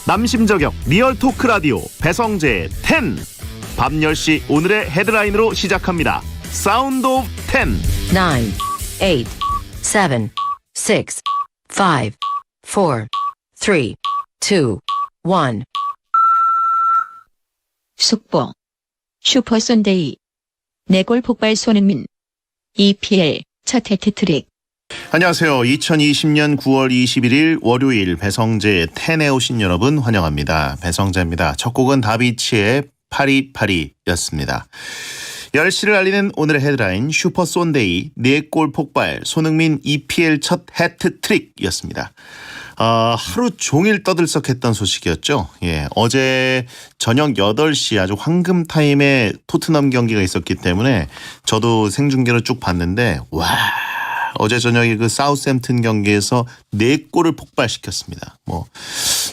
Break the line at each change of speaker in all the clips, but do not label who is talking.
남심저격 리얼 토크 라디오 배성재의 10. 밤 10시 오늘의 헤드라인으로 시작합니다. 사운드 오브 10.
9, 8, 7, 6, 5, 4, 3, 2, 1.
속보. 슈퍼손데이. 4골 폭발 손흥민. EPL 첫 해트트릭.
안녕하세요. 2020년 9월 21일 월요일 배성재의 10에 오신 여러분 환영합니다. 배성재입니다. 첫 곡은 다비치의 파리파리였습니다. 10시를 알리는 오늘의 헤드라인 슈퍼손데이 4골 폭발 손흥민 EPL 첫 해트트릭이었습니다. 하루 종일 떠들썩했던 소식이었죠. 예, 어제 저녁 8시 아주 황금 타임에 토트넘 경기가 있었기 때문에 저도 생중계로 쭉 봤는데 와, 어제 저녁에 그 사우스햄튼 경기에서 4골을 폭발시켰습니다. 뭐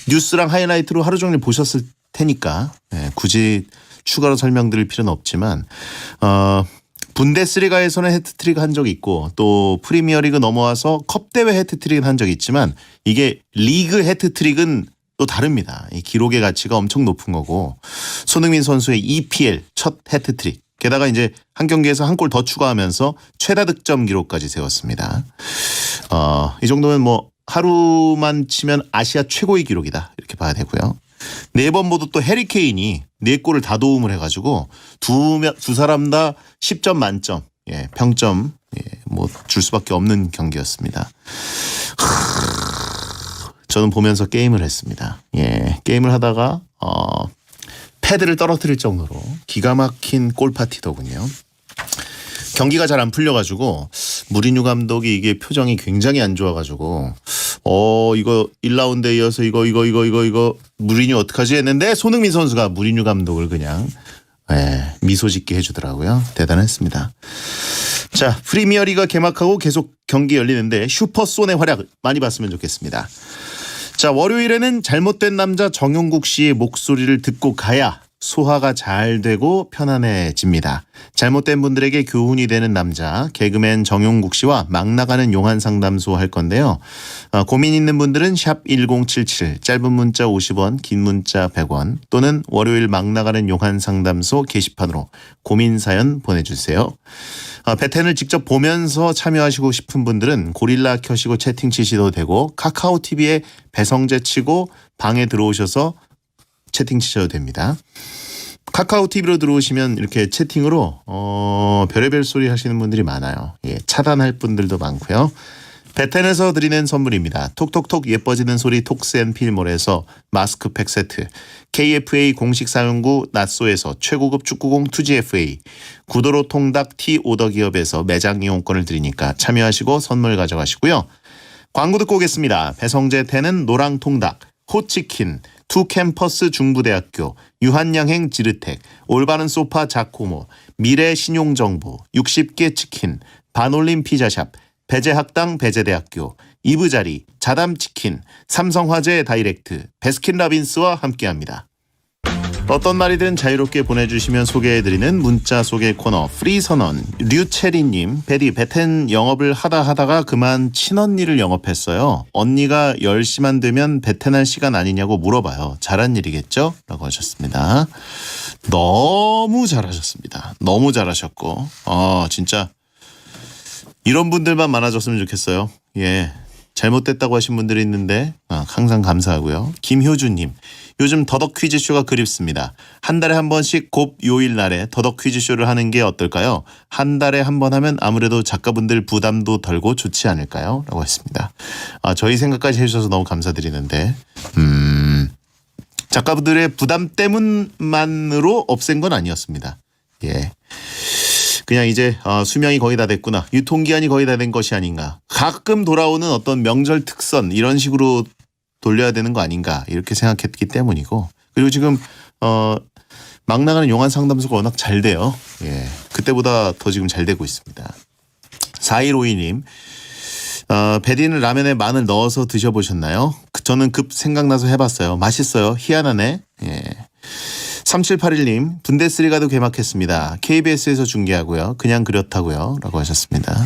뉴스랑 하이라이트로 하루 종일 보셨을 테니까 굳이 추가로 설명드릴 필요는 없지만 분데스리가에서는 해트트릭 한 적이 있고 또 프리미어리그 넘어와서 컵대회 해트트릭은 한 적이 있지만 이게 리그 해트트릭은 또 다릅니다. 이 기록의 가치가 엄청 높은 거고 손흥민 선수의 EPL 첫 해트트릭 게다가 이제 한 경기에서 한 골 더 추가하면서 최다 득점 기록까지 세웠습니다. 이 정도면 뭐 하루만 치면 아시아 최고의 기록이다 이렇게 봐야 되고요. 4번 모두 또 해리 케인이 4골을 다 도움을 해가지고 두 사람 다 10점 만점, 평점 뭐 줄 수밖에 없는 경기였습니다. 저는 보면서 게임을 했습니다. 게임을 하다가 패드를 떨어뜨릴 정도로 기가 막힌 골 파티더군요. 경기가 잘 안 풀려가지고 무리뉴 감독이 이게 표정이 굉장히 안 좋아가지고 이거 1라운드에 이어서 이거 무리뉴 어떡하지 했는데 손흥민 선수가 무리뉴 감독을 그냥 미소 짓게 해주더라고요. 대단했습니다. 자, 프리미어리가 개막하고 계속 경기 열리는데 슈퍼손의 활약 많이 봤으면 좋겠습니다. 자, 월요일에는 잘못된 남자 정용국 씨의 목소리를 듣고 가야 소화가 잘 되고 편안해집니다. 잘못된 분들에게 교훈이 되는 남자 개그맨 정용국 씨와 막 나가는 용한 상담소 할 건데요. 고민 있는 분들은 샵 1077 짧은 문자 50원 긴 문자 100원 또는 월요일 막 나가는 용한 상담소 게시판으로 고민 사연 보내주세요. 배텐을 직접 보면서 참여하시고 싶은 분들은 고릴라 켜시고 채팅 치셔도 되고 카카오 TV에 배성재 치고 방에 들어오셔서 채팅 치셔도 됩니다. 카카오 TV로 들어오시면 이렇게 채팅으로 별의별 소리 하시는 분들이 많아요. 차단할 분들도 많고요. 배텐에서 드리는 선물입니다. 톡톡톡 예뻐지는 소리 톡스앤필몰에서 마스크팩 세트, KFA 공식 사용구 낫소에서 최고급 축구공 2GFA, 구도로 통닭 티 오더 기업에서 매장 이용권을 드리니까 참여하시고 선물 가져가시고요. 광고 듣고 오겠습니다. 배성재 텐은 노랑통닭, 호치킨, 투캠퍼스 중부대학교, 유한양행 지르텍, 올바른 소파 자코모, 미래신용정보, 60개 치킨, 반올림 피자샵, 배재학당 배재대학교, 이브자리, 자담치킨, 삼성화재 다이렉트, 베스킨라빈스와 함께합니다. 어떤 말이든 자유롭게 보내주시면 소개해드리는 문자 소개 코너 프리선언. 류채리님, 베디 배텐 영업을 하다가 그만 친언니를 영업했어요. 언니가 10시만 되면 배텐할 시간 아니냐고 물어봐요. 잘한 일이겠죠? 라고 하셨습니다. 너무 잘하셨습니다. 너무 잘하셨고 진짜 이런 분들만 많아졌으면 좋겠어요. 잘못됐다고 하신 분들이 있는데 항상 감사하고요. 김효주님, 요즘 더덕 퀴즈쇼가 그립습니다. 한 달에 한 번씩 곱 요일 날에 더덕 퀴즈쇼를 하는 게 어떨까요? 한 달에 한 번 하면 아무래도 작가분들 부담도 덜고 좋지 않을까요? 라고 했습니다. 저희 생각까지 해주셔서 너무 감사드리는데 작가분들의 부담 때문만으로 없앤 건 아니었습니다. 그냥 이제 수명이 거의 다 됐구나. 유통기한이 거의 다 된 것이 아닌가. 가끔 돌아오는 어떤 명절 특선 이런 식으로 돌려야 되는 거 아닌가 이렇게 생각했기 때문이고 그리고 지금 막 나가는 용한 상담소가 워낙 잘 돼요. 그때보다 더 지금 잘 되고 있습니다. 4152님 베디는 라면에 마늘 넣어서 드셔보셨나요? 저는 급 생각나서 해봤어요. 맛있어요. 희한하네. 3781님 분데스리가도 개막했습니다. KBS에서 중계하고요. 그냥 그렇다고요. 라고 하셨습니다.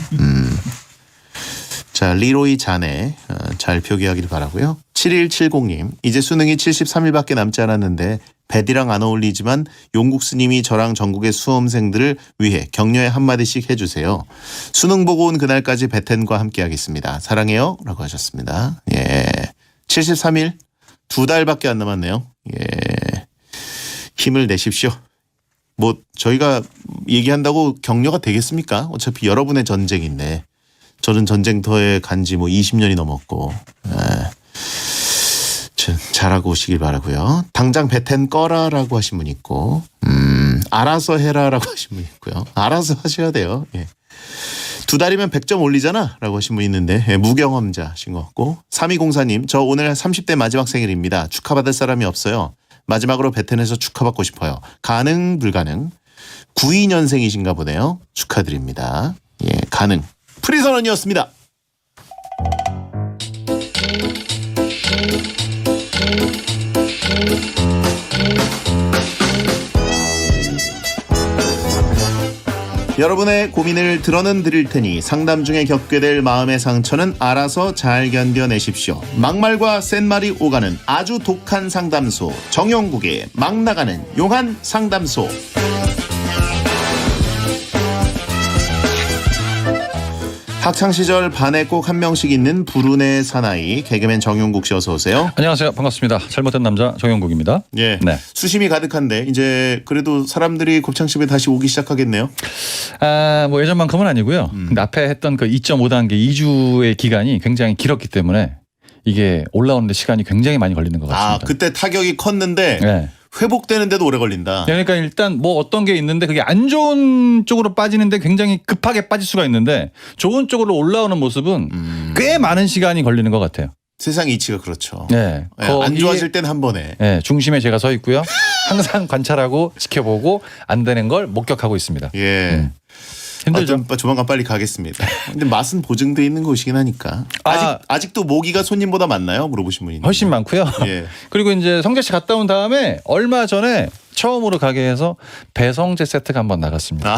자, 리로이 자네 잘 표기하길 바라고요. 7170님, 이제 수능이 73일밖에 남지 않았는데 배디랑 안 어울리지만 용국 스님이 저랑 전국의 수험생들을 위해 격려의 한마디씩 해주세요. 수능 보고 온 그날까지 베텐과 함께하겠습니다. 사랑해요 라고 하셨습니다. 예, 73일 2달밖에 안 남았네요. 예, 힘을 내십시오. 뭐 저희가 얘기한다고 격려가 되겠습니까? 어차피 여러분의 전쟁인데 저는 전쟁터에 간지 뭐 20년이 넘었고. 예. 잘하고 오시길 바라고요. 당장 베텐 꺼라라고 하신 분 있고, 알아서 해라라고 하신 분 있고요. 알아서 하셔야 돼요. 예. 2달이면 100점 올리잖아라고 하신 분 있는데, 예, 무경험자신 것 같고. 3204님, 저 오늘 30대 마지막 생일입니다. 축하받을 사람이 없어요. 마지막으로 베텐에서 축하받고 싶어요. 가능 불가능? 92년생이신가 보네요. 축하드립니다. 예, 가능. 프리선언이었습니다. 여러분의 고민을 들어는 드릴 테니 상담 중에 겪게 될 마음의 상처는 알아서 잘 견뎌내십시오. 막말과 센말이 오가는 아주 독한 상담소, 정용국의 막 나가는 용한 상담소. 학창시절 반에 꼭 한 명씩 있는 불운의 사나이 개그맨 정용국 씨 어서 오세요.
안녕하세요. 반갑습니다. 잘못된 남자 정용국입니다.
예,
네.
수심이 가득한데 이제 그래도 사람들이 곱창집에 다시 오기 시작하겠네요.
뭐 예전만큼은 아니고요. 근데 앞에 했던 그 2.5단계 2주의 기간이 굉장히 길었기 때문에 이게 올라오는데 시간이 굉장히 많이 걸리는 것 같습니다.
아, 그때 타격이 컸는데
네.
회복되는데도 오래 걸린다.
그러니까 일단 뭐 어떤 게 있는데 그게 안 좋은 쪽으로 빠지는데 굉장히 급하게 빠질 수가 있는데 좋은 쪽으로 올라오는 모습은 꽤 많은 시간이 걸리는 것 같아요.
세상 이치가 그렇죠.
네.
예, 안 좋아질 땐 한 번에.
네, 중심에 제가 서 있고요. 항상 관찰하고 지켜보고 안 되는 걸 목격하고 있습니다.
예.
힘들죠?
조만간 빨리 가겠습니다. 근데 맛은 보증돼 있는 곳이긴 하니까.
아.
아직도 모기가 손님보다 많나요? 물어보신 분이.
훨씬 많고요.
예.
그리고 이제 성재 씨 갔다 온 다음에 얼마 전에 처음으로 가게에서 배성재 세트가 한번 나갔습니다.
아.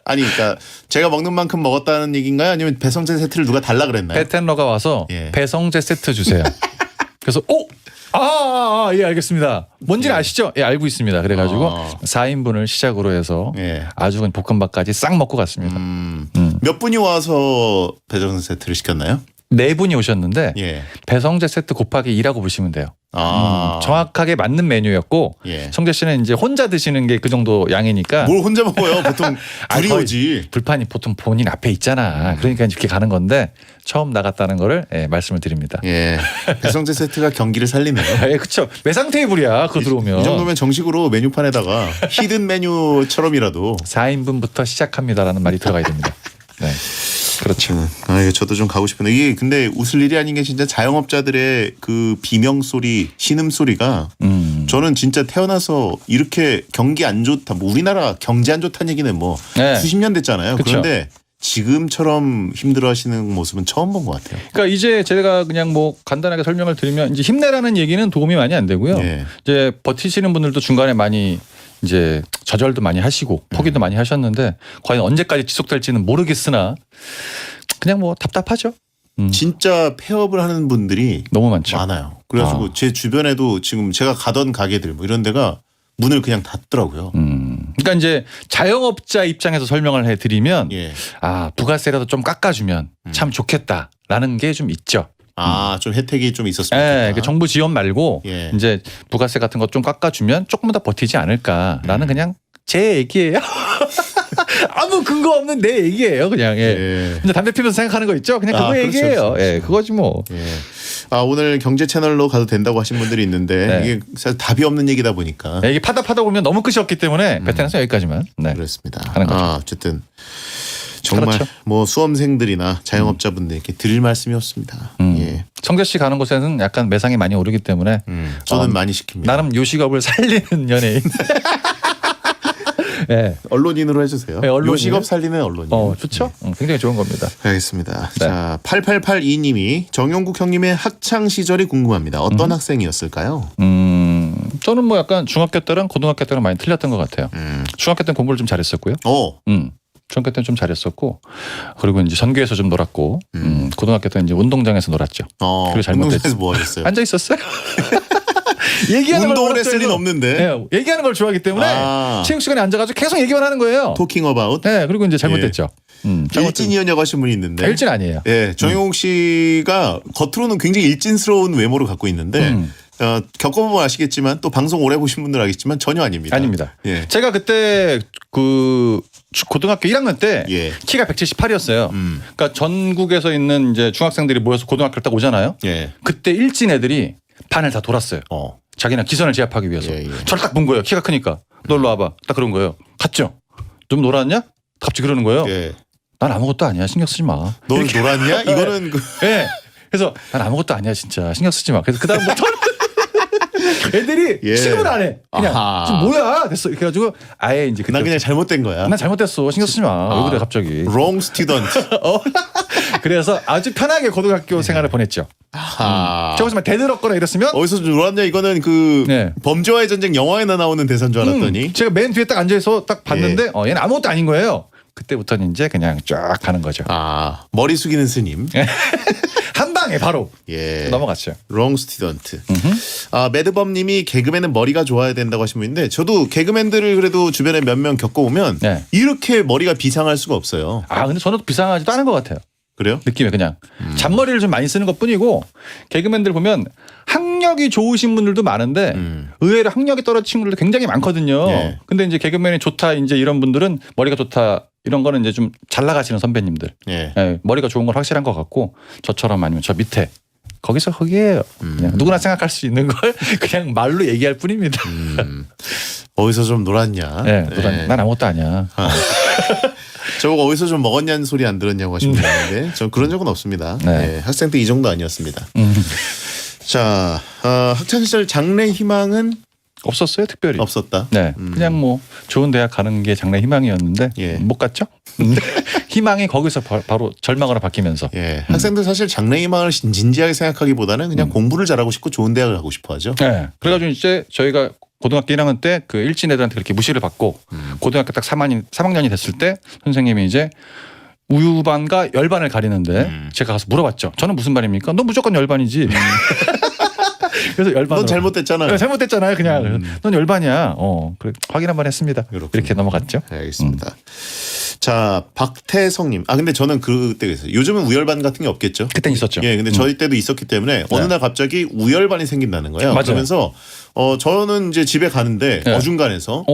아니, 그러니까 제가 먹는 만큼 먹었다는 얘기인가요? 아니면 배성재 세트를 누가 달라 그랬나요?
배텐러가 와서
예.
배성재 세트 주세요. 그래서 예, 알겠습니다. 뭔지는 아시죠? 예, 알고 있습니다. 그래가지고 4인분을 시작으로 해서
예.
아주 그냥 볶음밥까지 싹 먹고 갔습니다.
몇 분이 와서 배성재 세트를 시켰나요?
4분이 오셨는데
예.
배성재 세트 곱하기 2라고 보시면 돼요.
아.
정확하게 맞는 메뉴였고
예.
성재 씨는 이제 혼자 드시는 게 그 정도 양이니까
뭘 혼자 먹어요? 보통 둘이
거의
오지.
불판이 보통 본인 앞에 있잖아. 그러니까 이렇게 가는 건데 처음 나갔다는 거를 말씀을 드립니다.
예. 배성재 세트가 경기를 살리네요.
예, 그렇죠. 매상 테이블이야. 그거 들어오면.
이 정도면 정식으로 메뉴판에다가 히든 메뉴처럼이라도.
4인분부터 시작합니다라는 말이 들어가야 됩니다. 네. 그렇죠.
아, 저도 좀 가고 싶은데 이게 근데 웃을 일이 아닌 게 진짜 자영업자들의 그 비명 소리, 신음 소리가 저는 진짜 태어나서 이렇게 경기 안 좋다, 뭐 우리나라 경제 안 좋다는 얘기는 뭐
네.
수십 년 됐잖아요.
그쵸.
그런데 지금처럼 힘들어하시는 모습은 처음 본 것 같아요.
그러니까 이제 제가 그냥 뭐 간단하게 설명을 드리면 이제 힘내라는 얘기는 도움이 많이 안 되고요.
예.
이제 버티시는 분들도 중간에 많이 이제 좌절도 많이 하시고 포기도 많이 하셨는데 과연 언제까지 지속될지는 모르겠으나 그냥 뭐 답답하죠.
진짜 폐업을 하는 분들이
너무 많죠.
많아요. 그래가지고 제 주변에도 지금 제가 가던 가게들 뭐 이런 데가 문을 그냥 닫더라고요.
그러니까 이제 자영업자 입장에서 설명을 해드리면
예.
부가세라도 좀 깎아주면 참 좋겠다라는 게 좀 있죠.
아, 좀 혜택이 좀 있었으면
예,
좋겠다.
그 정부 지원 말고
예.
이제 부가세 같은 것 좀 깎아주면 조금 더 버티지 않을까라는 그냥 제 얘기예요. 아무 근거 없는 내 얘기예요, 그냥. 예.
예.
근데 담배 피면서 생각하는 거 있죠? 그냥 그거
그렇죠,
얘기예요.
그렇죠.
예, 그거지 뭐.
예. 아, 오늘 경제 채널로 가도 된다고 하신 분들이 있는데
네.
이게 사실 답이 없는 얘기다 보니까
예, 이게 파다 보면 너무 끝이 없기 때문에 베테랑에서 여기까지만. 네.
그렇습니다.
하는 거죠.
아, 어쨌든 정말
그렇죠.
뭐 수험생들이나 자영업자분들께 드릴 말씀이 없습니다. 예.
성재 씨 가는 곳에는 약간 매상이 많이 오르기 때문에
저는 많이 시킵니다.
나름 요식업을 살리는 연예인. 예.
언론인으로 해주세요.
네, 언론인.
요식업 살리는 언론인.
좋죠. 굉장히 좋은 겁니다.
알겠습니다.
네.
자, 8882님이 정용국 형님의 학창 시절이 궁금합니다. 어떤 학생이었을까요?
저는 뭐 약간 중학교 때랑 고등학교 때랑 많이 틀렸던 것 같아요. 중학교 때는 공부를 좀 잘했었고요.
어,
중학교 때는 좀 잘했었고 그리고 이제 전교에서 좀 놀았고 고등학교 때는 이제 운동장에서 놀았죠. 그리고 잘못됐죠.
운동장에서 뭐 하셨어요?
앉아 있었어요. 얘기하는
운동을
걸
했을 리는 없는데.
네, 얘기하는 걸 좋아하기 때문에 체육 시간에 앉아가지고 계속 얘기만 하는 거예요.
토킹 어바웃.
네, 그리고 이제 잘못됐죠.
일진이었냐고 하신 분이 있는데.
일진 아니에요.
예, 정용욱 씨가 겉으로는 굉장히 일진스러운 외모를 갖고 있는데 겪어보면 아시겠지만 또 방송 오래 보신 분들 알겠지만 전혀 아닙니다.
아닙니다.
예.
제가 그때 그 고등학교 1학년 때
예.
키가 178이었어요. 그러니까 전국에서 있는 이제 중학생들이 모여서 고등학교를 딱 오잖아요.
예.
그때 일진 애들이 반을 다 돌았어요.
어.
자기는 기선을 제압하기 위해서.
예, 예.
저를 딱 본 거예요. 키가 크니까. 너 일로 와봐. 딱 그런 거예요. 갔죠. 좀 놀았냐? 갑자기 그러는 거예요.
예.
난 아무것도 아니야. 신경 쓰지 마.
넌 놀았냐? 이거는 그
예. 그래서 난 아무것도 아니야 진짜. 신경 쓰지 마. 그래서 그다음부터 애들이
예.
취급을 안 해. 그냥
아하.
지금 뭐야 됐어. 이렇게 해가지고 아예 이제
난 그냥 잘못된 거야.
난 잘못됐어. 신경 쓰지 마. 왜 그래 갑자기.
wrong student.
그래서 아주 편하게 고등학교 생활을 보냈죠.
아하.
저기서 막 대들었거나 이랬으면
어디서 좀 놀았냐? 이거는 그
네.
범죄와의 전쟁 영화에나 나오는 대사인 줄 알았더니.
제가 맨 뒤에 딱 앉아서 딱 봤는데 얘는 아무것도 아닌 거예요. 그때부터는 이제 그냥 쫙 가는 거죠.
아, 머리 숙이는 스님.
한 방에 바로
예.
넘어갔죠.
wrong student. 아, 매드범님이 개그맨은 머리가 좋아야 된다고 하신 분인데 저도 개그맨들을 그래도 주변에 몇 명 겪어보면
네.
이렇게 머리가 비상할 수가 없어요.
아 근데 저는 비상하지도 않은 것 같아요.
그래요?
느낌에 그냥 잔머리를 좀 많이 쓰는 것뿐이고 개그맨들 보면 학력이 좋으신 분들도 많은데 의외로 학력이 떨어진 친구들도 굉장히 많거든요.
예.
근데 이제 개그맨이 좋다 이제 이런 분들은 머리가 좋다 이런 거는 이제 좀 잘 나가시는 선배님들.
예.
예, 머리가 좋은 건 확실한 것 같고 저처럼 아니면 저 밑에 거기서 거기에요. 그냥 누구나 생각할 수 있는 걸 그냥 말로 얘기할 뿐입니다.
어디서 좀 놀았냐?
예,
네.
난 아무것도 아니야.
저보고 어디서 좀 먹었냐는 소리 안 들었냐고 하신 분인데 전 그런 적은 없습니다.
네.
예, 학생 때 이 정도 아니었습니다. 자, 학창 시절 장래 희망은
없었어요 특별히.
없었다.
네, 그냥 뭐 좋은 대학 가는 게 장래 희망이었는데
예.
못 갔죠. 희망이 거기서 바로 절망으로 바뀌면서.
예, 학생들 사실 장래 희망을 진지하게 생각하기보다는 그냥 공부를 잘하고 싶고 좋은 대학을 가고 싶어하죠.
네, 그래가지고 이제 저희가 고등학교 1학년 때 그 일진 애들한테 그렇게 무시를 받고 고등학교 딱 3학년이 됐을 때 선생님이 이제 우유반과 열반을 가리는데 제가 가서 물어봤죠. 저는 무슨 반입니까? 너 무조건 열반이지. 그래서 열반으로.
넌 잘못됐잖아.
네, 잘못됐잖아요. 그냥 넌 열반이야. 그래 확인 한번 했습니다.
그렇군요.
이렇게 넘어갔죠.
알겠습니다. 자, 박태성님. 아, 근데 저는 그때 그랬어요. 요즘은 우열반 같은 게 없겠죠.
그땐 있었죠.
예, 근데 저희 때도 있었기 때문에 어느 날 갑자기 우열반이 생긴다는 거예요.
맞아요.
그러면서 저는 이제 집에 가는데
네.
어중간해서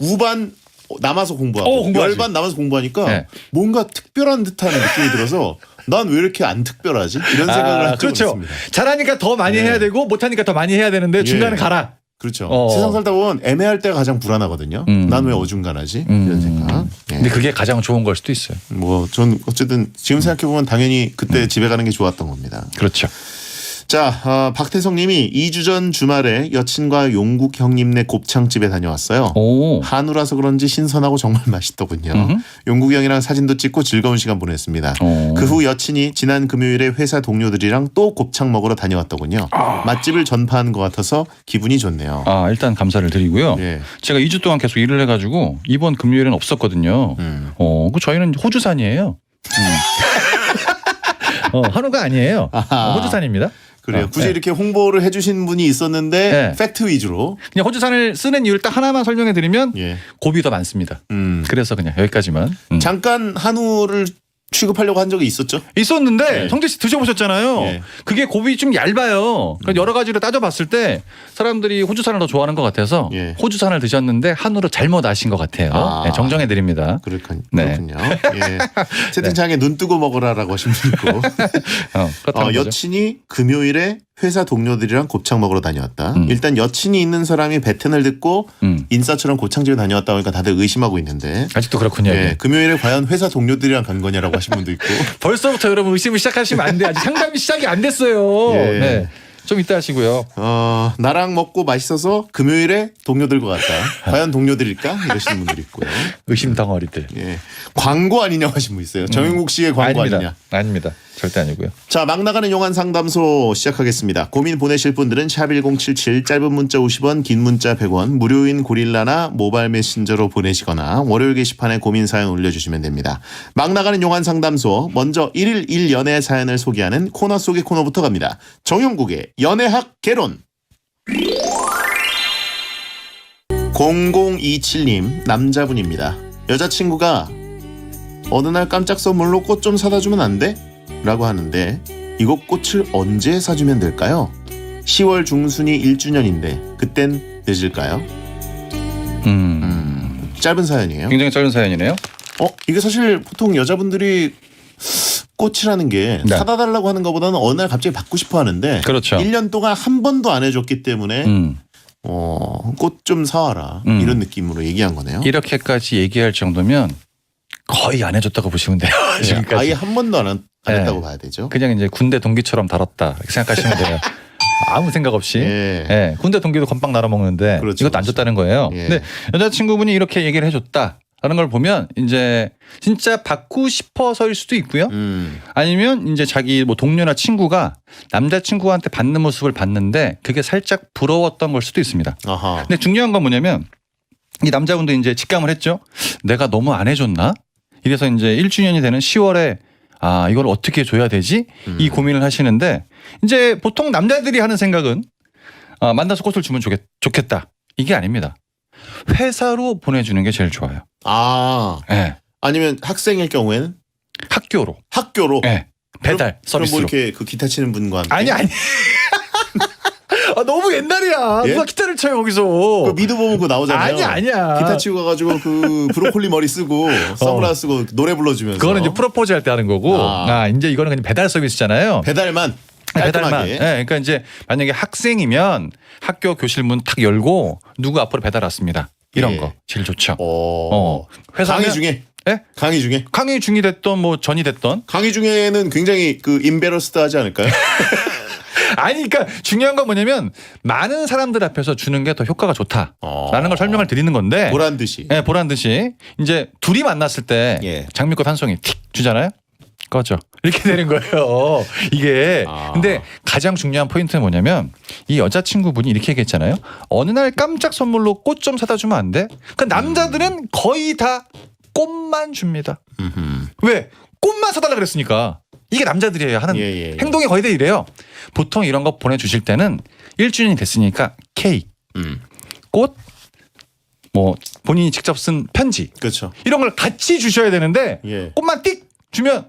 우반 남아서 공부하고
공부하지.
열반 남아서 공부하니까
네.
뭔가 특별한 듯한 느낌이 들어서 난 왜 이렇게 안 특별하지? 이런 생각을 한 적이
그렇죠.
있습니다.
잘하니까 더 많이
네.
해야 되고 못하니까 더 많이 해야 되는데 중간에 가라.
그렇죠.
어.
세상 살다 보면 애매할 때가 가장 불안하거든요. 난 왜 어중간하지? 이런 생각. 예.
근데 그게 가장 좋은 걸 수도 있어요.
뭐 전 어쨌든 지금 생각해 보면 당연히 그때 집에 가는 게 좋았던 겁니다.
그렇죠.
자, 박태성님이 2주 전 주말에 여친과 용국 형님네 곱창집에 다녀왔어요.
오.
한우라서 그런지 신선하고 정말 맛있더군요. 용국이 형이랑 사진도 찍고 즐거운 시간 보냈습니다.
오.
그 후 여친이 지난 금요일에 회사 동료들이랑 또 곱창 먹으러 다녀왔더군요. 맛집을 전파한 것 같아서 기분이 좋네요.
일단 감사를 드리고요.
예.
제가 2주 동안 계속 일을 해가지고 이번 금요일은 없었거든요. 그 저희는 호주산이에요. 한우가 아니에요. 호주산입니다.
그래요. 굳이
네.
이렇게 홍보를 해주신 분이 있었는데
네.
팩트 위주로.
그냥 호주산을 쓰는 이유를 딱 하나만 설명해 드리면
예.
곱이 더 많습니다. 그래서 그냥 여기까지만.
잠깐 한우를 취급하려고 한 적이 있었죠.
있었는데
네.
성재 씨 드셔보셨잖아요.
네.
그게 곱이 좀 얇아요. 그러니까 여러 가지로 따져봤을 때 사람들이 호주산을 더 좋아하는 것 같아서
예.
호주산을 드셨는데 한우로 잘못 아신 것 같아요. 네, 정정해 드립니다.
그렇군요.
네.
예. 채팅창에 눈 뜨고 먹으라라고 하신 분 있고.
그렇다는 거죠.
여친이 금요일에 회사 동료들이랑 곱창 먹으러 다녀왔다. 일단 여친이 있는 사람이 배텐을 듣고 인싸처럼 곱창집에 다녀왔다 보니까 다들 의심하고 있는데.
아직도 그렇군요.
예,
이게.
금요일에 과연 회사 동료들이랑 간 거냐라고 하신 분도 있고.
벌써부터 여러분 의심을 시작하시면 안 돼. 아직 상담이 시작이 안 됐어요.
예.
네. 좀 이따 하시고요.
나랑 먹고 맛있어서 금요일에 동료들과 갔다. 과연 동료들일까? 이러시는 분들이 있고요.
의심 덩어리들.
예. 광고 아니냐고 하신 분 있어요. 정영국 씨의 광고
아닙니다.
아니냐.
아닙니다. 절대 아니고요.
자, 막 나가는 용한 상담소 시작하겠습니다. 고민 보내실 분들은 샵1077 짧은 문자 50원 긴 문자 100원 무료인 고릴라나 모바일 메신저로 보내시거나 월요일 게시판에 고민 사연 올려주시면 됩니다. 막 나가는 용한 상담소 먼저 1일 1연애 사연을 소개하는 코너 속의 코너부터 갑니다. 정용국의 연애학 개론. 0027님 남자분입니다. 여자친구가 어느 날 깜짝 선물로 꽃 좀 사다 주면 안 돼? 라고 하는데 이거 꽃을 언제 사주면 될까요? 10월 중순이 1주년인데 그땐 늦을까요? 짧은 사연이에요.
굉장히 짧은 사연이네요.
이게 사실 보통 여자분들이 꽃이라는 게
네.
사다 달라고 하는 것보다는 어느 날 갑자기 받고 싶어 하는데
그렇죠.
1년 동안 한 번도 안 해줬기 때문에 꽃 좀 사와라 이런 느낌으로 얘기한 거네요.
이렇게까지 얘기할 정도면 거의 안 해줬다고 보시면 돼요. 지금까지.
아예 한 번도 안
네.
했다고 봐야 되죠.
그냥 이제 군대 동기처럼 다뤘다 이렇게 생각하시면 돼요. 아무 생각 없이.
예.
예, 군대 동기도 건빵 나눠 먹는데
그렇죠,
이것도 안
그렇죠.
줬다는 거예요.
예.
근데 여자친구분이 이렇게 얘기를 해줬다라는 걸 보면 이제 진짜 받고 싶어서일 수도 있고요. 아니면 이제 자기 뭐 동료나 친구가 남자친구한테 받는 모습을 봤는데 그게 살짝 부러웠던 걸 수도 있습니다.
아하.
근데 중요한 건 뭐냐면 이 남자분도 이제 직감을 했죠. 내가 너무 안 해줬나? 이래서 이제 1주년이 되는 10월에 이걸 어떻게 줘야 되지? 이 고민을 하시는데 이제 보통 남자들이 하는 생각은 만나서 꽃을 주면 좋겠다. 이게 아닙니다. 회사로 보내주는 게 제일 좋아요. 예.
아니면 학생일 경우에는
학교로.
학교로.
예. 배달
그럼 뭐
서비스로.
이렇게 그 기타 치는 분과 함께.
아니. 너무 옛날이야.
예?
누가 기타를 쳐요 거기서.
그 미드 보면 그거 나오잖아요.
아니야.
기타 치고 가가지고 그 브로콜리 머리 쓰고 선글라스 쓰고 노래 불러주면서.
그거는 이제 프로포즈 할 때 하는 거고. 이제 이거는 그냥 배달 서비스잖아요.
배달만.
배달만.
깔끔하게.
네, 그러니까 이제 만약에 학생이면 학교 교실 문 탁 열고 누구 앞으로 배달 왔습니다. 이런
예.
거 제일 좋죠.
강의
회사면-
중에.
예?
강의 중에.
강의 중이 됐던 뭐 전이 됐던.
강의 중에는 굉장히 그 임베러스드 하지 않을까요?
아니 그러니까 중요한 건 뭐냐면 많은 사람들 앞에서 주는 게 더 효과가 좋다라는 걸 설명을 드리는 건데.
보란 듯이.
네, 보란 듯이 이제 둘이 만났을 때
예.
장미꽃 한 송이 틱 주잖아요. 꺼져. 이렇게 되는 거예요. 이게. 근데 가장 중요한 포인트는 뭐냐면 이 여자친구분이 이렇게 얘기했잖아요. 어느 날 깜짝 선물로 꽃 좀 사다 주면 안 돼? 그 남자들은 거의 다 꽃만 줍니다. 왜? 꽃만 사달라 그랬으니까. 이게 남자들이 하는
예.
행동이 거의 다 이래요. 보통 이런 거 보내주실 때는 1주년이 됐으니까 케이크, 꽃, 뭐 본인이 직접 쓴 편지
그렇죠.
이런 걸 같이 주셔야 되는데
예.
꽃만 띡 주면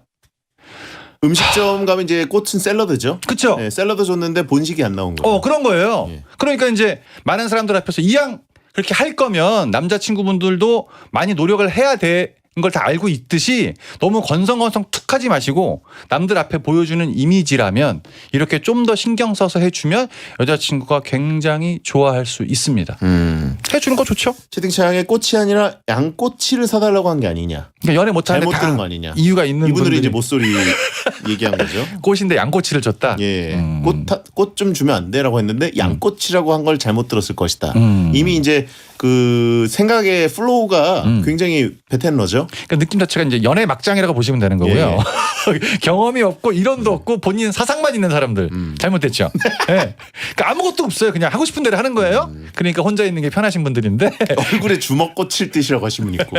음식점 가면 이제 꽃은 샐러드죠.
그쵸?
네, 샐러드 줬는데 본식이 안 나온 거예요.
그런 거예요.
예.
그러니까 이제 많은 사람들 앞에서 이왕 그렇게 할 거면 남자친구분들도 많이 노력을 해야 되는 걸 다 알고 있듯이 너무 건성건성 툭 하지 마시고 남들 앞에 보여주는 이미지라면 이렇게 좀 더 신경 써서 해주면 여자친구가 굉장히 좋아할 수 있습니다. 해주는 거 좋죠?
채팅창에 꽃이 아니라 양꼬치를 사달라고 한 게 아니냐.
그러니까 연애 못하는데
잘못
다
들은 거 아니냐.
이유가 있는
이분들이
분들이
이제 못소리 얘기한 거죠.
꽃인데 양꼬치를 줬다.
예, 꽃 좀 주면 안 돼라고 했는데 양꼬치라고 한 걸 잘못 들었을 것이다. 이미 이제 그 생각의 플로우가 굉장히 베텐러죠.
그러니까 느낌 자체가 이제 연애 막장이라고 보시면 되는 거고요. 경험이 없고 이론도 없고 본인 사상만 있는 사람들 잘못됐죠. 네. 그러니까 아무것도 없어요. 그냥 하고 싶은 대로 하는 거예요. 그러니까 혼자 있는 게 편하신 분들인데
얼굴에 주먹 꽂힐 듯이라고 하신 분 있고.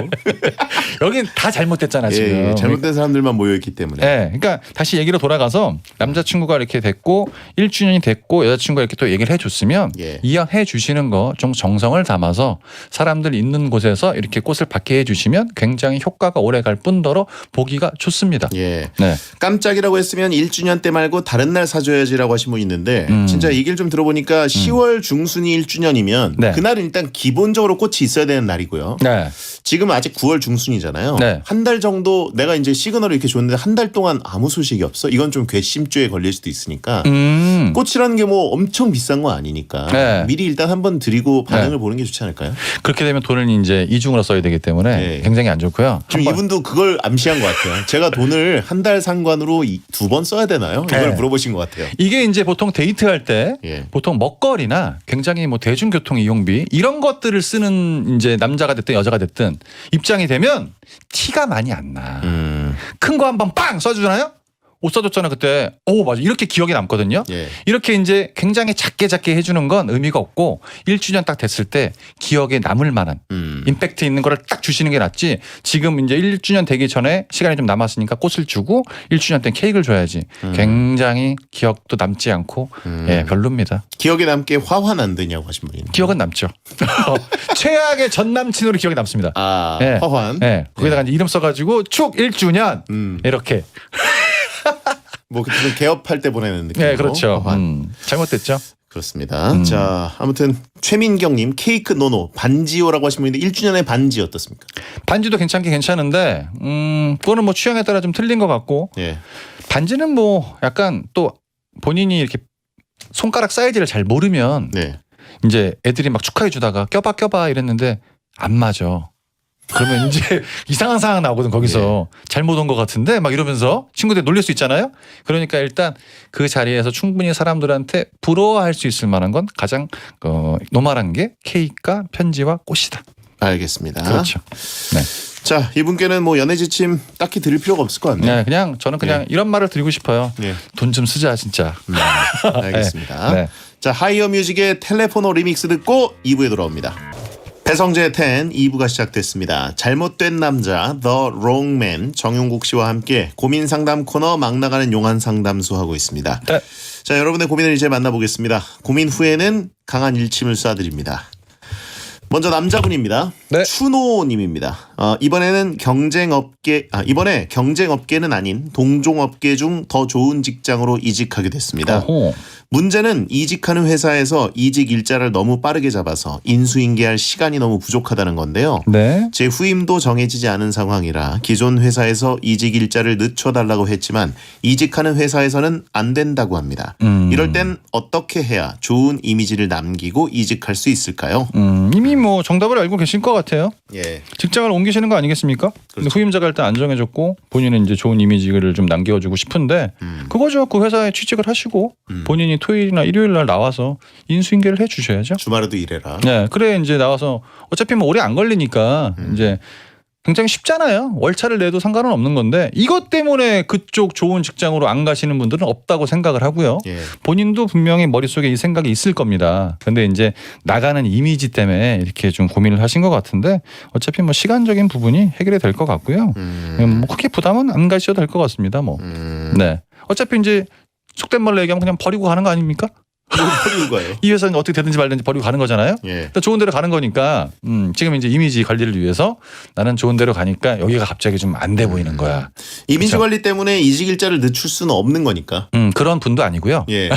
여긴 다 잘못됐잖아 지금.
예, 잘못된 사람들만 모여 있기 때문에.
네, 그러니까 다시 얘기로 돌아가서 남자친구가 이렇게 됐고 1주년이 됐고 여자친구가 이렇게 또 얘기를 해줬으면
예.
이왕 해주시는 거 좀 정성을 담아서 사람들 있는 곳에서 이렇게 꽃을 받게 해주시면 굉장히 효과가 오래갈 뿐더러 보기가 좋습니다.
예.
네.
깜짝이라고 했으면 1주년 때 말고 다른 날 사줘야지라고 하신 분 있는데 진짜 얘기를 좀 들어보니까 10월 중순이 1주년이면
네.
그날은 일단 기본적으로 꽃이 있어야 되는 날이고요.
네.
지금 아직 9월 중순이잖아요.
네.
한 달 정도 내가 이제 시그널을 이렇게 줬는데 한 달 동안 아무 소식이 없어. 이건 좀 괘씸죄에 걸릴 수도 있으니까 꽃이라는 게 뭐 엄청 비싼 건 아니니까
네.
미리 일단 한번 드리고 반응을 보는 게 좋지 않을까요?
그렇게 되면 돈을 이제 이중으로 써야 되기 때문에
네.
굉장히 안 좋고요.
지금 이분도 그걸 암시한 것 같아요. 제가 돈을 한 달 상관으로 2번 써야 되나요? 이걸
네.
물어보신 것 같아요.
이게 이제 보통 데이트할 때
예.
보통 먹거리나 굉장히 뭐 대중교통 이용비 이런 것들을 쓰는 이제 남자가 됐든 여자가 됐든 입장이 되면 티가 많이 안 나. 큰 거 한 번 빵 써주잖아요. 옷 사줬잖아 그때. 오 맞아 이렇게 기억에 남거든요.
예.
이렇게 이제 굉장히 작게 해주는 건 의미가 없고 1주년 딱 됐을 때 기억에 남을 만한 임팩트 있는 거를 딱 주시는 게 낫지. 지금 이제 1주년 되기 전에 시간이 좀 남았으니까 꽃을 주고 1주년 때 케이크를 줘야지. 굉장히 기억도 남지 않고 예, 별로입니다.
기억에 남게 화환 안 되냐고 하신 분이 있는데.
기억은 남죠. 최악의 전 남친으로 기억에 남습니다.
아
예.
화환.
예. 거기다가 이제 이름 써가지고 축 1주년 이렇게.
뭐 그때는 개업할 때 보내는 느낌.
네, 그렇죠.
화환.
잘못됐죠.
그렇습니다. 자 아무튼 최민경님 케이크 노노 반지요라고 하신 분인데 1주년의 반지 어떻습니까?
반지도 괜찮은데 그거는 뭐 취향에 따라 좀 틀린 것 같고
예.
반지는 뭐 약간 또 본인이 이렇게 손가락 사이즈를 잘 모르면
네.
이제 애들이 막 축하해 주다가 껴봐 이랬는데 안 맞아. 그러면 이제 이상한 상황 나오거든 거기서 잘못 온 것 같은데 막 이러면서 친구들 놀릴 수 있잖아요. 그러니까 일단 그 자리에서 충분히 사람들한테 부러워할 수 있을 만한 건 가장 노멀한 게 케이크와 편지와 꽃이다.
알겠습니다.
그렇죠. 네.
자 이분께는 뭐 연애 지침 딱히 드릴 필요가 없을 것 같네요.
네, 그냥 저는 그냥 이런 말을 드리고 싶어요.
예.
돈 좀 쓰자 진짜.
알겠습니다.
네.
자 하이어 뮤직의 텔레포노 리믹스 듣고 2부에 돌아옵니다. 배성재의 10 2부가 시작됐습니다. 잘못된 남자 The Wrong Man 정용국 씨와 함께 고민 상담 코너 막 나가는 용한 상담소 하고 있습니다.
네.
자 여러분의 고민을 이제 만나보겠습니다. 고민 후에는 강한 일침을 쏴드립니다. 먼저 남자분입니다.
네.
추노님입니다. 이번에 경쟁업계는 아닌 동종업계 중 더 좋은 직장으로 이직하게 됐습니다.
어허.
문제는 이직하는 회사에서 이직 일자를 너무 빠르게 잡아서 인수인계할 시간이 너무 부족하다는 건데요.
네.
제 후임도 정해지지 않은 상황이라 기존 회사에서 이직 일자를 늦춰달라고 했지만 이직하는 회사에서는 안 된다고 합니다. 이럴 땐 어떻게 해야 좋은 이미지를 남기고 이직할 수 있을까요?
이미 뭐 정답을 알고 계실 것 같아요.
예.
직장을 옮기시는 거 아니겠습니까? 근데 후임자가 일단 안정해졌고 본인은 이제 좋은 이미지를 좀 남겨주고 싶은데 그거죠. 그 회사에 취직을 하시고 본인이 토요일이나 일요일 날 나와서 인수인계를 해주셔야죠.
주말에도 일해라.
네, 그래 이제 나와서 어차피 뭐 오래 안 걸리니까 이제 굉장히 쉽잖아요. 월차를 내도 상관은 없는 건데 이것 때문에 그쪽 좋은 직장으로 안 가시는 분들은 없다고 생각을 하고요.
예.
본인도 분명히 머릿속에 이 생각이 있을 겁니다. 근데 이제 나가는 이미지 때문에 이렇게 좀 고민을 하신 것 같은데 어차피 뭐 시간적인 부분이 해결이 될 것 같고요. 뭐 크게 부담은 안 가셔도 될 것 같습니다. 뭐. 네. 어차피 이제 속된 말로 얘기하면 그냥 버리고 가는 거 아닙니까?
버리고 가요.
이 회사는 어떻게 되든지 말든지 버리고 가는 거잖아요.
예.
일단 좋은 데로 가는 거니까 지금 이제 이미지 관리를 위해서 나는 좋은 데로 가니까 여기가 갑자기 좀 안 돼 보이는 거야.
이미지
그렇죠?
관리 때문에 이직 일자를 늦출 수는 없는 거니까.
그런 분도 아니고요.
예.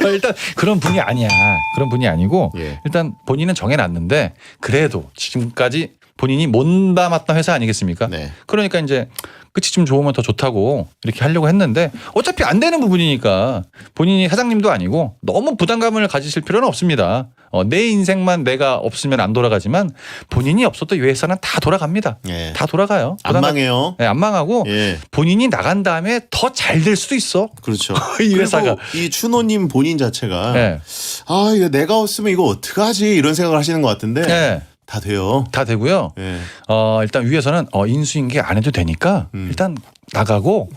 일단 그런 분이 아니야. 그런 분이 아니고
예.
일단 본인은 정해놨는데 그래도 지금까지 본인이 못 담았던 회사 아니겠습니까?
네.
그러니까 이제 끝이 좀 좋으면 더 좋다고 이렇게 하려고 했는데 어차피 안 되는 부분이니까 본인이 사장님도 아니고 너무 부담감을 가지실 필요는 없습니다. 내 인생만 내가 없으면 안 돌아가지만 본인이 없어도 이 회사는 다 돌아갑니다.
예.
다 돌아가요.
안 망해요.
네, 안 망하고
예.
본인이 나간 다음에 더 잘 될 수도 있어.
그렇죠.
이 회사가.
그리고 이 추노님 본인 자체가
네.
아 이거 내가 없으면 이거 어떡하지 이런 생각을 하시는 것 같은데
네.
다 돼요.
다 되고요.
예.
일단 위에서는 인수인계 안 해도 되니까 일단 나가고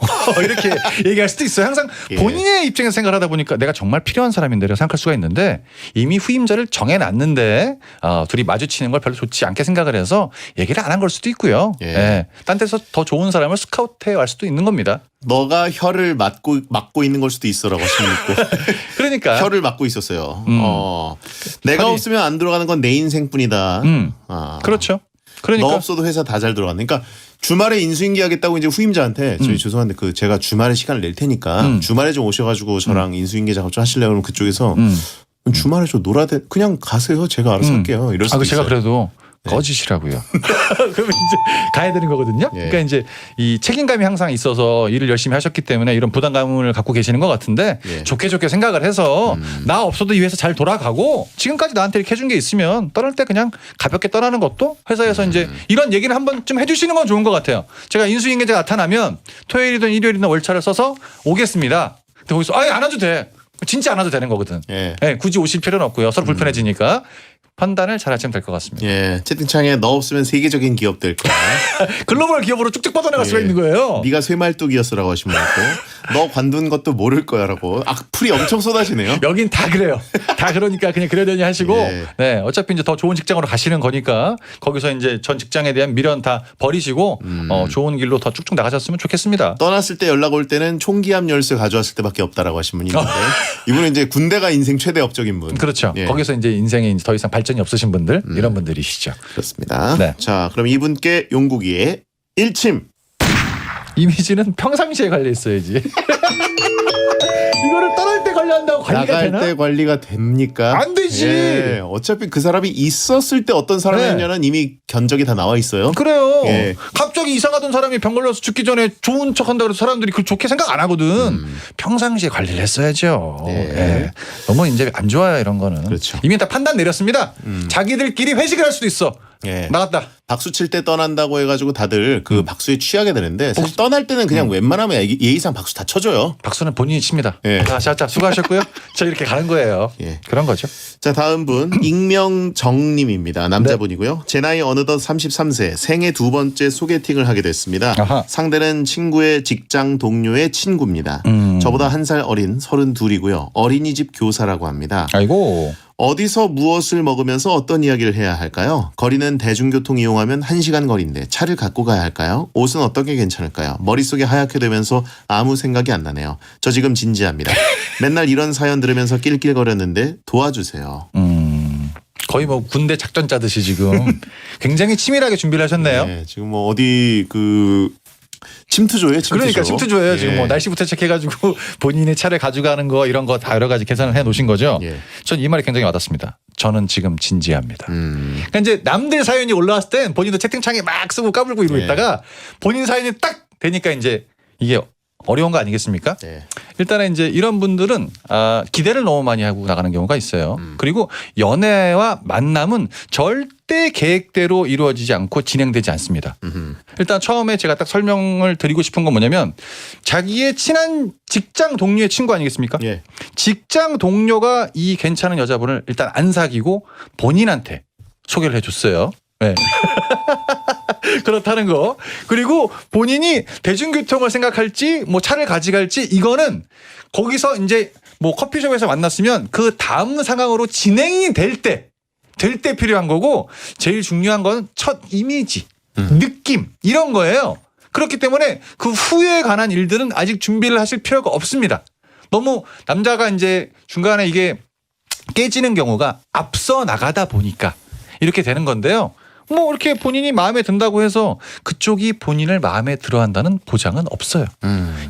이렇게 얘기할 수도 있어요. 항상
예.
본인의 입장에서 생각을 하다 보니까 내가 정말 필요한 사람인데라고 생각할 수가 있는데 이미 후임자를 정해놨는데 둘이 마주치는 걸 별로 좋지 않게 생각을 해서 얘기를 안 한 걸 수도 있고요.
예.
예. 딴 데서 더 좋은 사람을 스카우트해 갈 수도 있는 겁니다.
너가 혀를 막고 있는 걸 수도 있어라고 하시면 있고
그러니까
혀를 막고 있었어요. 내가
혀이-
없으면 안 들어가는 건 내 인생뿐이다.
그렇죠. 그러니까
너 없어도 회사 다 잘 들어가는. 그러니까 주말에 인수인계 하겠다고 이제 후임자한테 저희 죄송한데 제가 주말에 시간을 낼 테니까 주말에 좀 오셔가지고 저랑 인수인계 작업 좀 하실래요? 그러면 그쪽에서 주말에 좀 놀아야 돼. 그냥 가세요. 제가 알아서 할게요. 이럴 수도
제가
있어요.
그래도 꺼지시라고요. 그러면 이제 가야 되는 거거든요.
예.
그러니까 이제 이 책임감이 항상 있어서 일을 열심히 하셨기 때문에 이런 부담감을 갖고 계시는 것 같은데
예.
좋게 생각을 해서 나 없어도 이 회사 잘 돌아가고 지금까지 나한테 이렇게 해준 게 있으면 떠날 때 그냥 가볍게 떠나는 것도 회사에서 이제 이런 얘기를 한 번쯤 해주시는 건 좋은 것 같아요. 제가 인수인계제가 나타나면 토요일이든 일요일이든 월차를 써서 오겠습니다. 근데 거기서 아예 안 와도 돼. 진짜 안 와도 되는 거거든.
예.
예, 굳이 오실 필요는 없고요. 서로 불편해지니까 판단을 잘 하시면 될 것 같습니다.
예, 채팅창에 너 없으면 세계적인 기업 될 거야.
글로벌 기업으로 쭉쭉 뻗어나갈 수가
예.
있는 거예요.
네가 쇠말뚝이었어라고 하신 분 있고 너 관둔 것도 모를 거야라고 악플이 엄청 쏟아지네요.
여긴 다 그래요. 다 그러니까 그냥 그러려니 하시고
예.
네, 어차피 이제 더 좋은 직장으로 가시는 거니까 거기서 이제 전 직장에 대한 미련 다 버리시고 좋은 길로 더 쭉쭉 나가셨으면 좋겠습니다.
떠났을 때 연락 올 때는 총기압 열쇠 가져왔을 때밖에 없다라고 하신 분이 있는데 이분은 이제 군대가 인생 최대 업적인 분.
그렇죠.
예.
거기서 이제 인생에 이제 더 이상 발전이 없으신 분들 이런 분들이시죠.
그렇습니다.
네.
자, 그럼 이분께 용국이의 일침.
이미지는 평상시에 관리 있어야지. 이거를 떠날 때 관리한다고 관리가
나갈
되나?
때 관리가 됩니까?
안 되지.
예, 어차피 그 사람이 있었을 때 어떤 사람이었냐는 이미 견적이 다 나와 있어요.
그래요.
예.
갑자기 이상하던 사람이 병 걸려서 죽기 전에 좋은 척한다고 해서 사람들이 그걸 좋게 생각 안 하거든. 평상시에 관리를 했어야죠.
예.
예. 너무 이제 안 좋아요 이런 거는.
그렇죠.
이미 다 판단 내렸습니다. 자기들끼리 회식을 할 수도 있어.
예.
나갔다.
박수 칠 때 떠난다고 해가지고 다들 그 박수에 취하게 되는데 사실 떠날 때는 그냥 웬만하면 예의상 박수 다 쳐줘요.
박수는 본인이 칩니다.
예.
자, 수고하셨고요. 저 이렇게 가는 거예요.
예.
그런 거죠.
자, 다음 분 익명정님입니다. 남자분이고요. 제 나이 어느덧 33세 생애 두 번째 소개팅을 하게 됐습니다.
아하.
상대는 친구의 직장 동료의 친구입니다. 저보다 한 살 어린 32이고요. 어린이집 교사라고 합니다.
아이고.
어디서 무엇을 먹으면서 어떤 이야기를 해야 할까요? 거리는 대중교통 이용하면 1시간 거리인데 차를 갖고 가야 할까요? 옷은 어떤 게 괜찮을까요? 머릿속이 하얗게 되면서 아무 생각이 안 나네요. 저 지금 진지합니다. 맨날 이런 사연 들으면서 낄낄거렸는데 도와주세요.
거의 뭐 군대 작전 짜듯이 지금 굉장히 치밀하게 준비를 하셨네요.
네, 지금 뭐 어디 그 침투조예요, 침투조.
그러니까 침투조예요. 지금
예.
뭐 날씨부터 체크해가지고 본인의 차를 가져가는 거 이런 거 다 여러 가지 계산을 해 놓으신 거죠.
예.
전 이 말이 굉장히 와닿습니다. 저는 지금 진지합니다.
음.
그러니까 이제 남들 사연이 올라왔을 땐 본인도 채팅창에 막 쓰고 까불고 이러고
예.
있다가 본인 사연이 딱 되니까 이제 이게 어려운 거 아니겠습니까?
네.
일단은 이제 이런 분들은 기대를 너무 많이 하고 나가는 경우가 있어요. 그리고 연애와 만남은 절대 계획대로 이루어지지 않고 진행되지 않습니다. 일단 처음에 제가 딱 설명을 드리고 싶은 건 뭐냐면 자기의 친한 직장 동료의 친구 아니겠습니까?
예.
직장 동료가 이 괜찮은 여자분을 일단 안 사귀고 본인한테 소개를 해줬어요. 네. 그렇다는 거. 그리고 본인이 대중교통을 생각할지 뭐 차를 가져갈지 이거는 거기서 이제 뭐 커피숍에서 만났으면 그 다음 상황으로 진행이 될 때 필요한 거고 제일 중요한 건 첫 이미지, 느낌 이런 거예요. 그렇기 때문에 그 후에 관한 일들은 아직 준비를 하실 필요가 없습니다. 너무 남자가 이제 중간에 이게 깨지는 경우가 앞서 나가다 보니까 이렇게 되는 건데요. 뭐 이렇게 본인이 마음에 든다고 해서 그쪽이 본인을 마음에 들어한다는 보장은 없어요.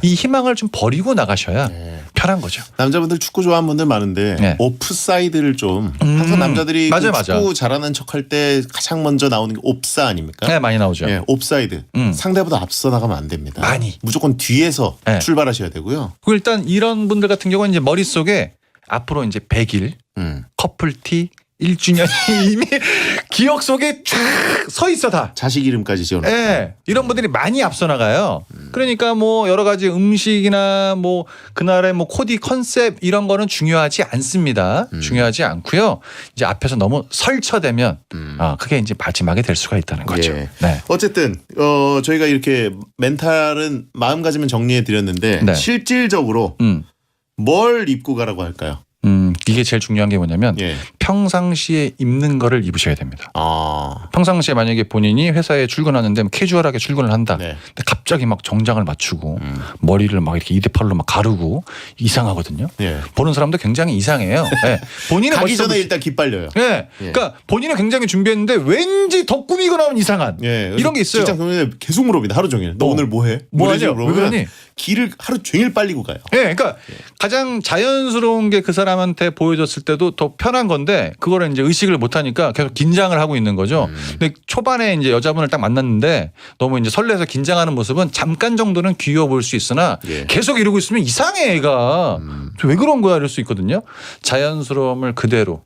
이 희망을 좀 버리고 나가셔야
네.
편한 거죠.
남자분들 축구 좋아하는 분들 많은데
네.
오프사이드를 좀 항상 남자들이
맞아요,
그 축구
맞아요.
잘하는 척할 때 가장 먼저 나오는 게 옵사 아닙니까?
네, 많이 나오죠.
예, 옵사이드. 상대보다 앞서 나가면 안 됩니다.
많이.
무조건 뒤에서
네.
출발하셔야 되고요.
그리고 일단 이런 분들 같은 경우는 이제 머릿속에 앞으로 이제 100일 커플티 1주년이 이미 기억 속에 쫙 서 있어 다.
자식 이름까지 지어놓고.
예. 이런 분들이 많이 앞서 나가요. 그러니까 뭐 여러 가지 음식이나 뭐 그날의 뭐 코디 컨셉 이런 거는 중요하지 않습니다. 중요하지 않고요. 이제 앞에서 너무 설쳐대면 그게 이제 마지막에 될 수가 있다는 거죠.
예.
네.
어쨌든 저희가 이렇게 멘탈은 마음가짐은 정리해 드렸는데
네.
실질적으로 뭘 입고 가라고 할까요?
이게 제일 중요한 게 뭐냐면
예.
평상시에 입는 거를 입으셔야 됩니다.
아.
평상시에 만약에 본인이 회사에 출근하는데 캐주얼하게 출근을 한다.
네.
근데 갑자기 막 정장을 맞추고 머리를 막 이렇게 2대8로 막 가르고 이상하거든요.
예.
보는 사람도 굉장히 이상해요. 네. 본인은
가기
멋있어
전에
보이-
일단 기빨려요.
네. 그러니까 본인은 굉장히 준비했는데 왠지 더 꾸미고 나온 이상한
예.
이런 게 있어요.
직장 동료들 계속 물어봅니다. 하루 종일. 너 오늘 뭐 해?
뭐
이런 식으로
하냐? 왜
물어보면
그러니?
길을 하루 종일 빨리고 가요.
네, 그러니까 가장 자연스러운 게 그 사람한테 해 보여줬을 때도 더 편한 건데 그거를 이제 의식을 못 하니까 계속 긴장을 하고 있는 거죠. 근데 초반에 이제 여자분을 딱 만났는데 너무 이제 설레서 긴장하는 모습은 잠깐 정도는 귀여워 보일 수 있으나
예.
계속 이러고 있으면 이상해 애가. 왜 그런 거야 이럴 수 있거든요. 자연스러움을 그대로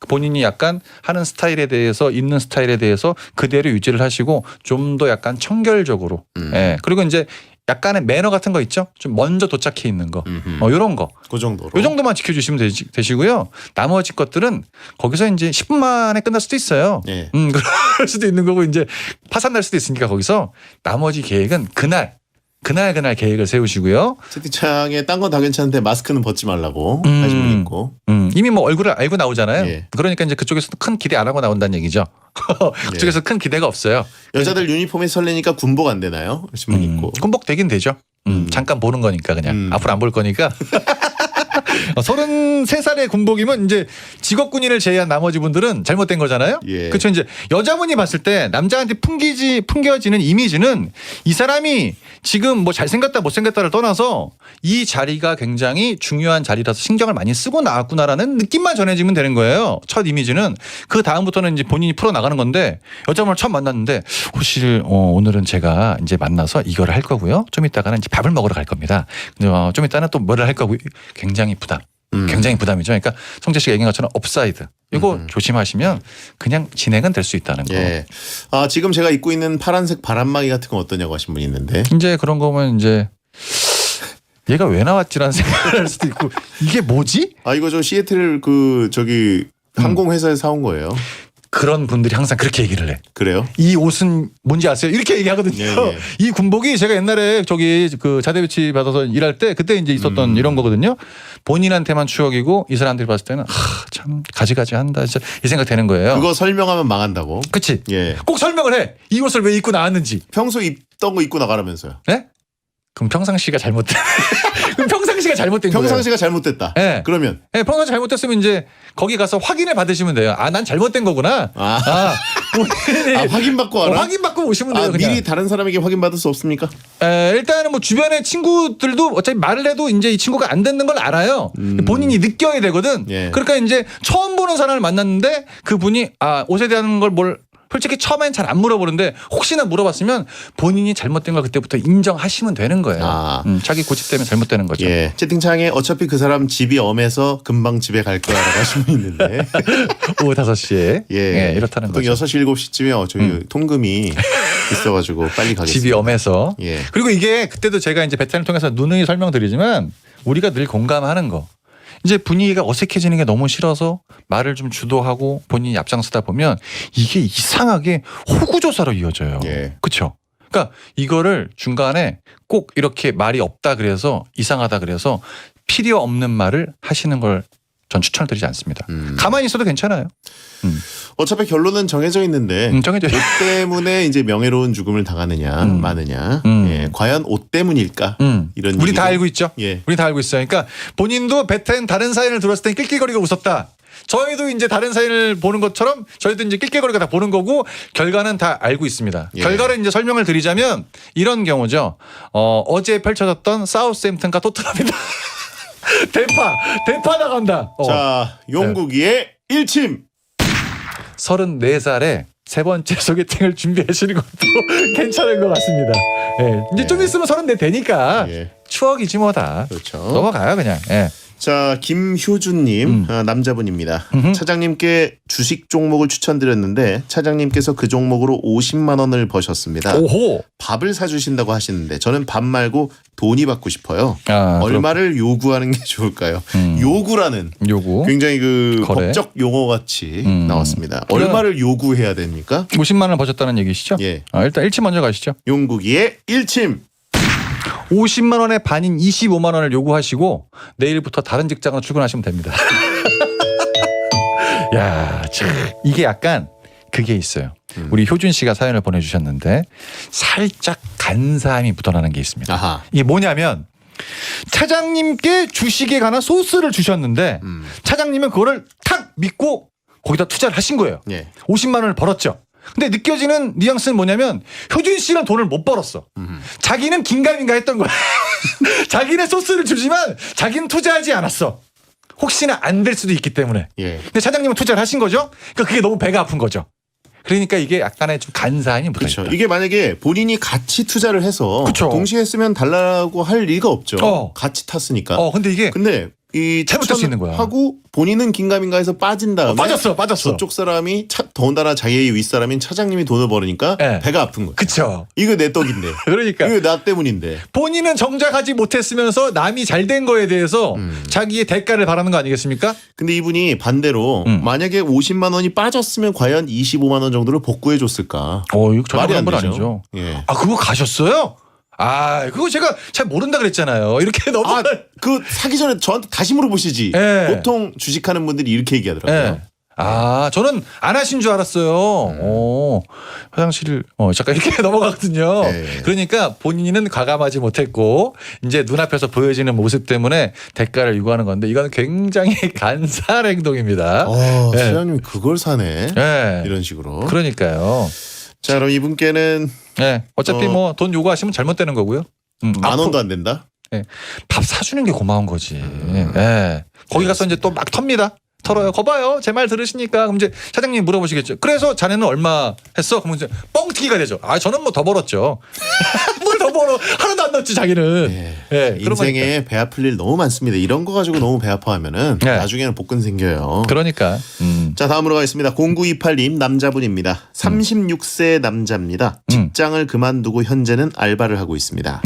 본인이 약간 하는 스타일에 대해서 있는 스타일에 대해서 그대로 유지를 하시고 좀 더 약간 청결적으로 예. 그리고 이제 약간의 매너 같은 거 있죠. 좀 먼저 도착해 있는 거 이런 거.
그 정도로.
이 정도만 지켜주시면 되시고요. 나머지 것들은 거기서 이제 10분 만에 끝날 수도 있어요.
예.
그럴 수도 있는 거고 이제 파산 날 수도 있으니까 거기서 나머지 계획은 그날 계획을 세우시고요.
채팅창에 딴 건 다 괜찮은데 마스크는 벗지 말라고 하신 분 있고.
이미 뭐 얼굴을 알고 나오잖아요.
예.
그러니까 이제 그쪽에서도 큰 기대 안 하고 나온다는 얘기죠. 그쪽에서 큰 기대가 없어요.
여자들 유니폼에 설레니까 군복 안 되나요? 하신 분 있고.
군복 되긴 되죠. 잠깐 보는 거니까 그냥 앞으로 안 볼 거니까. 33살의 군복이면 이제 직업군인을 제외한 나머지 분들은 잘못된 거잖아요.
예.
그렇죠. 이제 여자분이 봤을 때 남자한테 풍겨지는 이미지는 이 사람이 지금 뭐 잘생겼다 못생겼다를 떠나서 이 자리가 굉장히 중요한 자리라서 신경을 많이 쓰고 나왔구나라는 느낌만 전해지면 되는 거예요. 첫 이미지는. 그 다음부터는 이제 본인이 풀어 나가는 건데 여자분을 처음 만났는데 혹시 오늘은 제가 이제 만나서 이거를 할 거고요. 좀 이따가는 이제 밥을 먹으러 갈 겁니다. 좀 이따는 또 뭐를 할 거고요. 굉장히 부담. 굉장히 부담이죠. 그러니까 성재 씨가 얘기한 것처럼 업사이드. 이거 조심하시면 그냥 진행은 될 수 있다는 거.
예. 지금 제가 입고 있는 파란색 바람막이 같은 건 어떠냐고 하신 분이 있는데.
이제 그런 거 보면 이제 얘가 왜 나왔지라는 생각을 할 수도 있고 이게 뭐지?
이거 저 시애틀 항공회사에서 사온 거예요.
그런 분들이 항상 그렇게 얘기를 해.
그래요?
이 옷은 뭔지 아세요? 이렇게 얘기하거든요.
예.
이 군복이 제가 옛날에 그 자대 배치 받아서 일할 때 그때 이제 있었던 이런 거거든요. 본인한테만 추억이고 이 사람들이 봤을 때는 참 가지가지 한다. 진짜 이 생각 되는 거예요.
그거 설명하면 망한다고.
그치?
예.
꼭 설명을 해. 이 옷을 왜 입고 나왔는지.
평소 입던 거 입고 나가라면서요.
네? 그럼 평상시가 잘못된. 그럼 평상시가 잘못된 거예요.
평상시가 잘못됐다.
네.
그러면
평상시 잘못됐으면 이제 거기 가서 확인을 받으시면 돼요. 난 잘못된 거구나.
확인받고 와라.
확인받고 오시면 돼요. 그냥.
미리 다른 사람에게 확인받을 수 없습니까?
일단은 뭐 주변의 친구들도 어차피 말을 해도 이제 이 친구가 안 듣는 걸 알아요. 본인이 느껴야 되거든.
예.
그러니까 이제 처음 보는 사람을 만났는데 그분이 옷에 대한 걸 솔직히 처음엔 잘 안 물어보는데 혹시나 물어봤으면 본인이 잘못된 걸 그때부터 인정하시면 되는 거예요. 자기 고집 때문에 잘못되는 거죠.
예. 채팅창에 어차피 그 사람 집이 엄해서 금방 집에 갈 거야라고 하신 분 있는데.
오후 5시에
예.
이렇다는
보통
거죠.
6시 7시쯤에 저희 통금이 있어가지고 빨리 가겠습니다.
집이 엄해서.
예.
그리고 이게 그때도 제가 이제 베테랑을 통해서 누누이 설명드리지만 우리가 늘 공감하는 거. 이제 분위기가 어색해지는 게 너무 싫어서 말을 좀 주도하고 본인이 앞장서다 보면 이게 이상하게 호구조사로 이어져요.
예.
그렇죠? 그러니까 이거를 중간에 꼭 이렇게 말이 없다 그래서 이상하다 그래서 필요 없는 말을 하시는 걸 전 추천을 드리지 않습니다. 가만히 있어도 괜찮아요.
어차피 결론은 정해져 있는데
정해져
옷 때문에 이제 명예로운 죽음을 당하느냐 마느냐. 예. 과연 옷 때문일까? 이런
우리 다
얘기가-
알고 있죠.
예.
우리 다 알고 있어요. 그러니까 본인도 베텐 다른 사연을 들었을 땐 낄낄거리고 웃었다. 저희도 이제 다른 사연을 보는 것처럼 저희도 이제 낄낄거리고 다 보는 거고 결과는 다 알고 있습니다.
예.
결과를 이제 설명을 드리자면 이런 경우죠. 어제 펼쳐졌던 사우스햄튼과 토트넘이다. 대파 나간다.
자, 용국이의 일침.
34살에 세 번째 소개팅을 준비하시는 것도 괜찮은 것 같습니다. 예. 이제 좀 있으면 34 되니까
예.
추억이지 뭐다.
그렇죠.
넘어가요 그냥. 예.
자, 김효준님 남자분입니다. 차장님께 주식 종목을 추천드렸는데 차장님께서 그 종목으로 50만 원을 버셨습니다.
오호.
밥을 사주신다고 하시는데 저는 밥 말고 돈이 받고 싶어요.
아,
얼마를 요구하는 게 좋을까요? 요구라는
요구.
굉장히 그
거래.
법적 용어 같이 나왔습니다.
그래.
얼마를 요구해야 됩니까?
50만 원을 버셨다는 얘기시죠?
예.
일단 1침 먼저 가시죠.
용국이의 일침.
50만 원의 반인 25만 원을 요구하시고 내일부터 다른 직장으로 출근하시면 됩니다. 야, 참 이게 약간 그게 있어요. 우리 효준 씨가 사연을 보내주셨는데 살짝 간사함이 묻어나는 게 있습니다.
아하.
이게 뭐냐면 차장님께 주식에 관한 소스를 주셨는데 차장님은 그거를 탁 믿고 거기다 투자를 하신 거예요.
예.
50만 원을 벌었죠. 근데 느껴지는 뉘앙스는 뭐냐면 효준 씨는 돈을 못 벌었어. 자기는 긴가민가 했던 거야. 자기는 소스를 주지만 자기는 투자하지 않았어. 혹시나 안 될 수도 있기 때문에.
예.
근데 차장님은 투자를 하신 거죠? 그러니까 그게 너무 배가 아픈 거죠. 그러니까 이게 약간의 좀 간사함이 묻어
그렇죠.
있다.
이게 만약에 본인이 같이 투자를 해서
그쵸.
동시에 쓰면 달라고 할 리가 없죠. 같이 탔으니까.
근데 이게
근데 이
잘못될 수 있는 거야.
하고 본인은 긴가민가해서 빠진 다음에
빠졌어.
저쪽 사람이 더군다나 자기의 윗사람인 차장님이 돈을 벌으니까
네.
배가 아픈 거예요.
그쵸.
이거 내 떡인데.
그러니까
이거 나 때문인데.
본인은 정작 하지 못했으면서 남이 잘 된 거에 대해서 자기의 대가를 바라는 거 아니겠습니까?
근데 이분이 반대로 만약에 50만 원이 빠졌으면 과연 25만 원 정도를 복구해 줬을까?
이거 전혀
말이
그런
안
건
되죠.
아니죠.
예.
그거 가셨어요? 그거 제가 잘 모른다 그랬잖아요. 이렇게 너무.
그 사기 전에 저한테 다시 물어보시지.
예.
보통 주식하는 분들이 이렇게 얘기하더라고요.
예. 저는 안 하신 줄 알았어요. 화장실, 잠깐 이렇게 넘어가거든요.
네.
그러니까 본인은 과감하지 못했고, 이제 눈앞에서 보여지는 모습 때문에 대가를 요구하는 건데, 이건 굉장히 간사한 행동입니다.
네.
예.
사장님이 그걸 사네.
예.
이런 식으로.
그러니까.
자, 그럼 이분께는
어차피 뭐 돈 요구하시면 잘못되는 거고요.
만 원도 안 된다?
밥 사주는 게 고마운 거지. 예. 거기 가서 이제 또 막 텁니다. 털어요. 거봐요. 제 말 들으시니까. 그럼 이제 사장님이 물어보시겠죠. 그래서 자네는 얼마 했어? 그러면 이제 뻥튀기가 되죠. 저는 뭐 더 벌었죠. 뭘 더 벌어. 하나도 안 넣었지 자기는.
인생에 배 아플 일 너무 많습니다. 이런 거 가지고 너무 배 아파하면은 나중에는 복근 생겨요.
그러니까.
자, 다음으로 가겠습니다. 0928님 남자분입니다. 36세 남자입니다. 직장을 그만두고 현재는 알바를 하고 있습니다.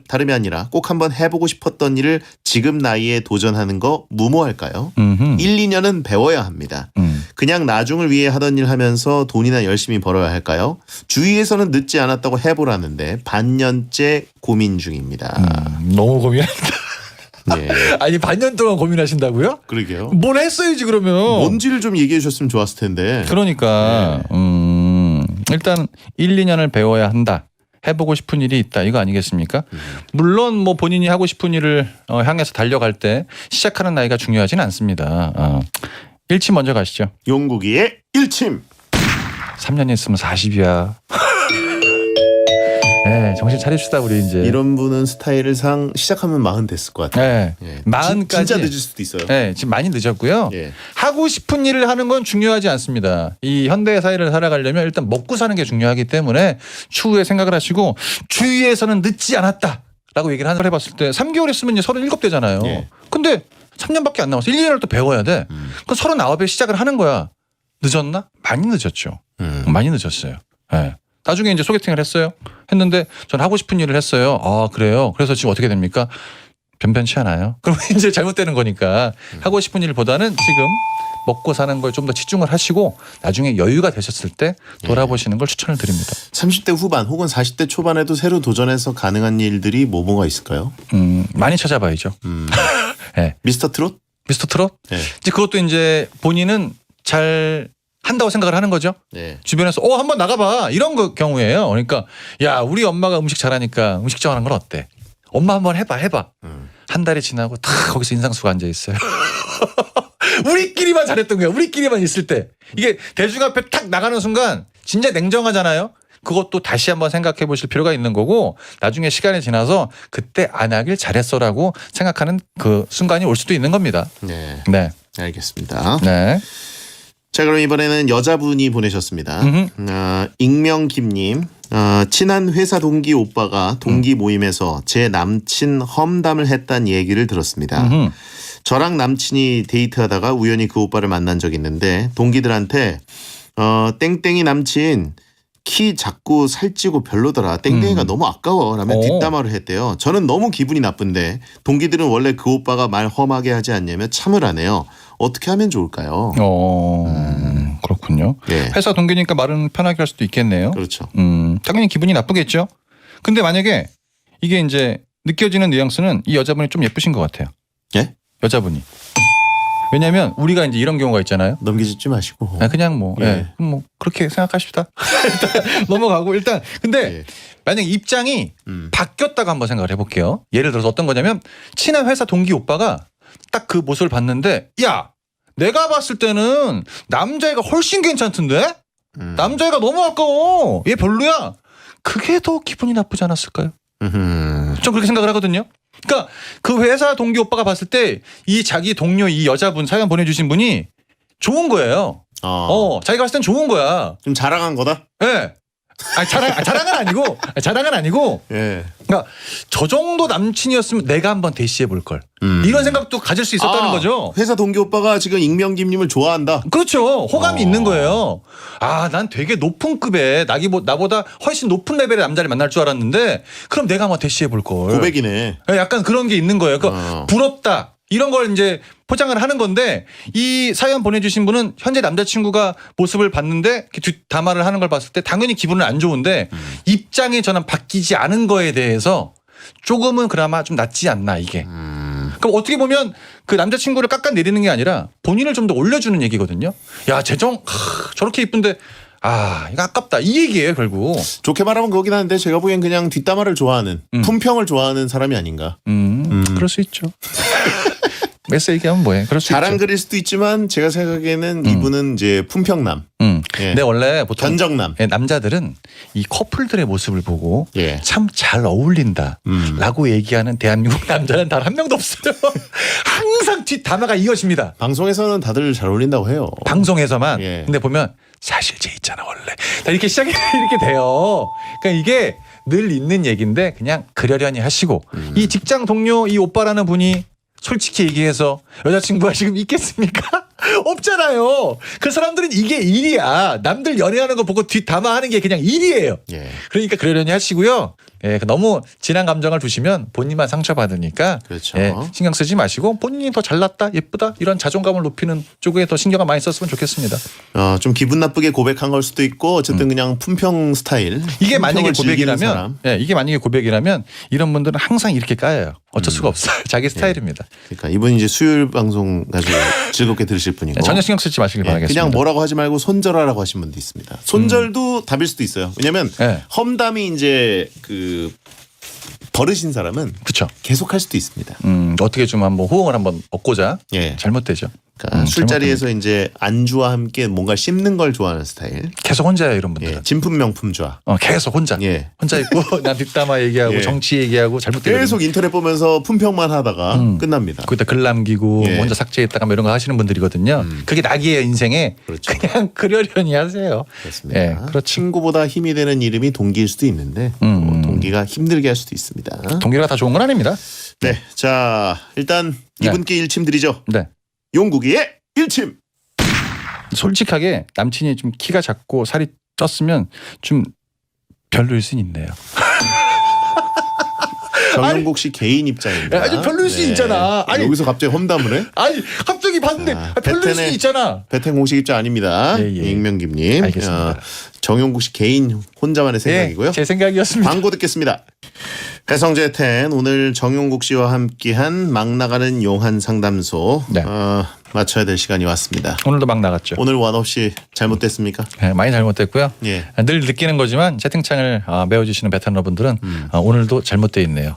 다름이 아니라 꼭 한번 해보고 싶었던 일을 지금 나이에 도전하는 거 무모할까요? 1, 2년은 배워야 합니다. 그냥 나중을 위해 하던 일 하면서 돈이나 열심히 벌어야 할까요? 주위에서는 늦지 않았다고 해보라는데 반년째 고민 중입니다.
너무 고민한다.
예.
아니 반년 동안 고민하신다고요?
그러게요.
뭘 했어야지 그러면.
뭔지를 좀 얘기해 주셨으면 좋았을 텐데.
그러니까 일단 1, 2년을 배워야 한다. 해보고 싶은 일이 있다. 이거 아니겠습니까? 물론 뭐 본인이 하고 싶은 일을 향해서 달려갈 때 시작하는 나이가 중요하진 않습니다. 1침 먼저 가시죠.
용국이의 1침.
3년 있으면 40이야. 네, 정신 차립시다 우리 이제.
이런 분은 스타일을 시작하면 40 됐을 것 같아요.
네, 40까지.
진짜 늦을 수도 있어요.
네, 지금 많이 늦었고요.
예.
하고 싶은 일을 하는 건 중요하지 않습니다. 이 현대 사회를 살아가려면 일단 먹고 사는 게 중요하기 때문에 추후에 생각을 하시고 주위에서는 늦지 않았다라고 얘기를 해봤을 때 3개월 했으면 이제 37대잖아요.
예.
근데 3년밖에 안 남았어. 1, 2년을 또 배워야 돼. 그럼 39에 시작을 하는 거야. 늦었나? 많이 늦었죠. 많이 늦었어요. 네. 나중에 이제 소개팅을 했는데 전 하고 싶은 일을 했어요. 그래요? 그래서 지금 어떻게 됩니까? 변변치 않아요. 그럼 이제 잘못되는 거니까 하고 싶은 일보다는 지금 먹고 사는 걸 좀 더 치중을 하시고 나중에 여유가 되셨을 때 돌아보시는 걸 추천을 드립니다.
30대 후반 혹은 40대 초반에도 새로 도전해서 가능한 일들이 뭐가 있을까요?
많이 찾아봐야죠. 네.
미스터 트롯?
미스터 트롯?
네.
이제 그것도 이제 본인은 잘 한다고 생각을 하는 거죠.
네.
주변에서 한번 나가봐 이런 경우예요. 그러니까 야 우리 엄마가 음식 잘하니까 음식점 하는 건 어때? 엄마 한번 해봐. 한 달이 지나고 다 거기서 인상수가 앉아 있어요. 우리끼리만 잘했던 거야. 우리끼리만 있을 때 이게 대중 앞에 탁 나가는 순간 진짜 냉정하잖아요. 그것도 다시 한번 생각해 보실 필요가 있는 거고 나중에 시간이 지나서 그때 안 하길 잘했어라고 생각하는 그 순간이 올 수도 있는 겁니다.
네.
네.
알겠습니다.
네.
자, 그럼 이번에는 여자분이 보내셨습니다. 익명김님. 친한 회사 동기 오빠가 동기 모임에서 제 남친 험담을 했다는 얘기를 들었습니다. 저랑 남친이 데이트하다가 우연히 그 오빠를 만난 적이 있는데 동기들한테 땡땡이 남친 키 작고 살찌고 별로더라. 땡땡이가 너무 아까워 라며 뒷담화를 했대요. 저는 너무 기분이 나쁜데 동기들은 원래 그 오빠가 말 험하게 하지 않냐며 참을 하네요. 어떻게 하면 좋을까요?
그렇군요.
네.
회사 동기니까 말은 편하게 할 수도 있겠네요.
그렇죠.
당연히 기분이 나쁘겠죠. 근데 만약에 이게 이제 느껴지는 뉘앙스는 이 여자분이 좀 예쁘신 것 같아요.
예?
여자분이. 왜냐하면 우리가 이제 이런 경우가 있잖아요.
넘기지 마시고.
그냥 뭐, 뭐 그렇게 생각하십시다. 일단 넘어가고 일단 근데 만약 입장이 바뀌었다고 한번 생각을 해볼게요. 예를 들어서 어떤 거냐면 친한 회사 동기 오빠가 딱 그 모습을 봤는데 야 내가 봤을 때는 남자애가 훨씬 괜찮던데 남자애가 너무 아까워 얘 별로야 그게 더 기분이 나쁘지 않았을까요? 전 그렇게 생각을 하거든요. 그러니까 그 회사 동기 오빠가 봤을 때 이 자기 동료 이 여자분 사연 보내주신 분이 좋은 거예요. 자기가 봤을 땐 좋은 거야.
좀 자랑한 거다.
예. 네. 자랑은 아니고.
예.
그러니까 저 정도 남친이었으면 내가 한번 대시해 볼 걸. 이런 생각도 가질 수 있었다는 거죠.
회사 동기 오빠가 지금 익명김님을 좋아한다.
그렇죠. 호감이 있는 거예요. 난 되게 높은 급의 나보다 훨씬 높은 레벨의 남자를 만날 줄 알았는데 그럼 내가 한번 대시해 볼 걸.
고백이네.
약간 그런 게 있는 거예요. 그러니까 부럽다. 이런 걸 이제 포장을 하는 건데 이 사연 보내주신 분은 현재 남자친구가 모습을 봤는데 뒷담화를 하는 걸 봤을 때 당연히 기분은 안 좋은데 입장이 저는 바뀌지 않은 거에 대해서 조금은 그나마 좀 낫지 않나 이게. 그럼 어떻게 보면 그 남자친구를 깎아내리는 게 아니라 본인을 좀 더 올려주는 얘기거든요. 야 재정 저렇게 이쁜데 이거 아깝다 이 얘기예요 결국.
좋게 말하면 그거긴 한데 제가 보기엔 그냥 뒷담화를 좋아하는 품평을 좋아하는 사람이 아닌가.
그럴 수 있죠. 메스 얘기하면 뭐해? 그럴 수 있죠.
자랑거릴 수도 있지만 제가 생각에는 이분은 이제 품평남. 예.
근데 원래 보통
견적남.
남자들은 이 커플들의 모습을 보고
예.
참 잘 어울린다라고 얘기하는 대한민국 남자는 단 한 명도 없어요. 항상 뒷담화가 이어집니다.
방송에서는 다들 잘 어울린다고 해요.
방송에서만.
예.
근데 보면 사실 쟤 있잖아 원래. 다 이렇게 시작이 이렇게 돼요. 그러니까 이게 늘 있는 얘기인데 그냥 그러려니 하시고 이 직장 동료 이 오빠라는 분이 솔직히 얘기해서 여자친구가 지금 있겠습니까? 없잖아요. 그 사람들은 이게 일이야. 남들 연애하는 거 보고 뒷담화하는 게 그냥 일이에요.
예.
그러니까 그러려니 하시고요. 예, 너무 진한 감정을 두시면 본인만 상처받으니까
그렇죠.
예, 신경 쓰지 마시고 본인이 더 잘났다 예쁘다 이런 자존감을 높이는 쪽에 더 신경을 많이 썼으면 좋겠습니다.
좀 기분 나쁘게 고백한 걸 수도 있고 어쨌든 그냥 품평 스타일.
이게 만약에
품평을 즐기는
고백이라면
사람.
이게 만약에 고백이라면 이런 분들은 항상 이렇게 까여요. 어쩔 수가 없어요. 자기 스타일입니다.
그러니까 이분이 이제 수요일 방송 가지고 즐겁게 들으실 분이고.
전혀 신경 쓰지 마시길 바라겠습니다.
그냥 뭐라고 하지 말고 손절하라고 하신 분도 있습니다. 손절도 답일 수도 있어요. 왜냐하면
네.
험담이 이제 그 버릇인 사람은
그렇죠.
계속 할 수도 있습니다.
어떻게 좀 한번 호응을 한번 얻고자
예.
잘못되죠.
그러니까 술자리에서 이제 안주와 함께 뭔가 씹는 걸 좋아하는 스타일.
계속 혼자예요 이런 분들은.
예. 진품 명품 좋아.
계속 혼자.
예.
혼자 있고 난 뒷담화 얘기하고
예.
정치 얘기하고 잘못되거든요.
계속 인터넷 보면서 품평만 하다가 끝납니다.
거기다 글 남기고
예.
혼자 삭제했다가 뭐 이런 거 하시는 분들이거든요. 그게 낙이에요 인생에.
그렇죠.
그냥 그러려니 하세요.
그렇습니다.
예, 그렇죠.
친구보다 힘이 되는 이름이 동기일 수도 있는데 동기가 힘들게 할 수도 있습니다.
동기가 다 좋은 건 아닙니다.
네, 자 일단
네.
이분께 일침 드리죠.
네.
용국이의 일침.
솔직하게 남친이 좀 키가 작고 살이 쪘으면 좀 별로일 순 있네요.
정용국 씨 개인 입장입니다.
아니, 별로일 수 있잖아. 아니,
여기서 갑자기 험담을 해?
아니 갑자기 봤는데 별로일 수
베텐의-
있잖아.
배탱 공식 입장 아닙니다.
예, 예.
익명김님.
알겠습니다.
정용국 씨 개인 혼자만의 생각이고요.
제 생각이었습니다.
광고 듣겠습니다. 해성제 10 오늘 정용국 씨와 함께한 막 나가는 용한 상담소
네.
마쳐야 될 시간이 왔습니다.
오늘도 막 나갔죠.
오늘 원 없이 잘못됐습니까?
네, 많이 잘못됐고요.
예.
늘 느끼는 거지만 채팅창을 메워주시는 베테랑분들은 오늘도 잘못되어 있네요.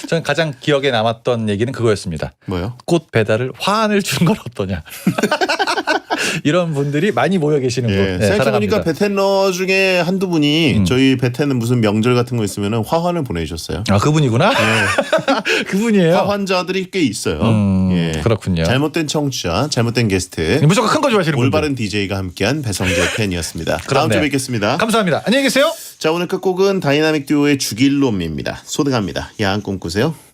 저는 가장 기억에 남았던 얘기는 그거였습니다.
뭐요?
꽃 배달을 화환을 준 건 어떠냐. 이런 분들이 많이 모여 계시는 곳.
예.
네,
생각해보니까
사랑합니다.
베텐러 중에 한두 분이 저희 베텐은 무슨 명절 같은 거 있으면 화환을 보내주셨어요.
그분이구나. 그분이에요.
화환자들이 꽤 있어요. 예.
그렇군요.
잘못된 청취자, 잘못된 게스트,
무조건 큰 거 좋아하시는 분들.
올바른 DJ가 함께한 배성재 팬이었습니다. 다음 주에
그렇네.
뵙겠습니다.
감사합니다. 안녕히 계세요.
자, 오늘 끝곡은 다이나믹 듀오의 죽일놈입니다. 소등합니다. 야한 꿈 꾸세요.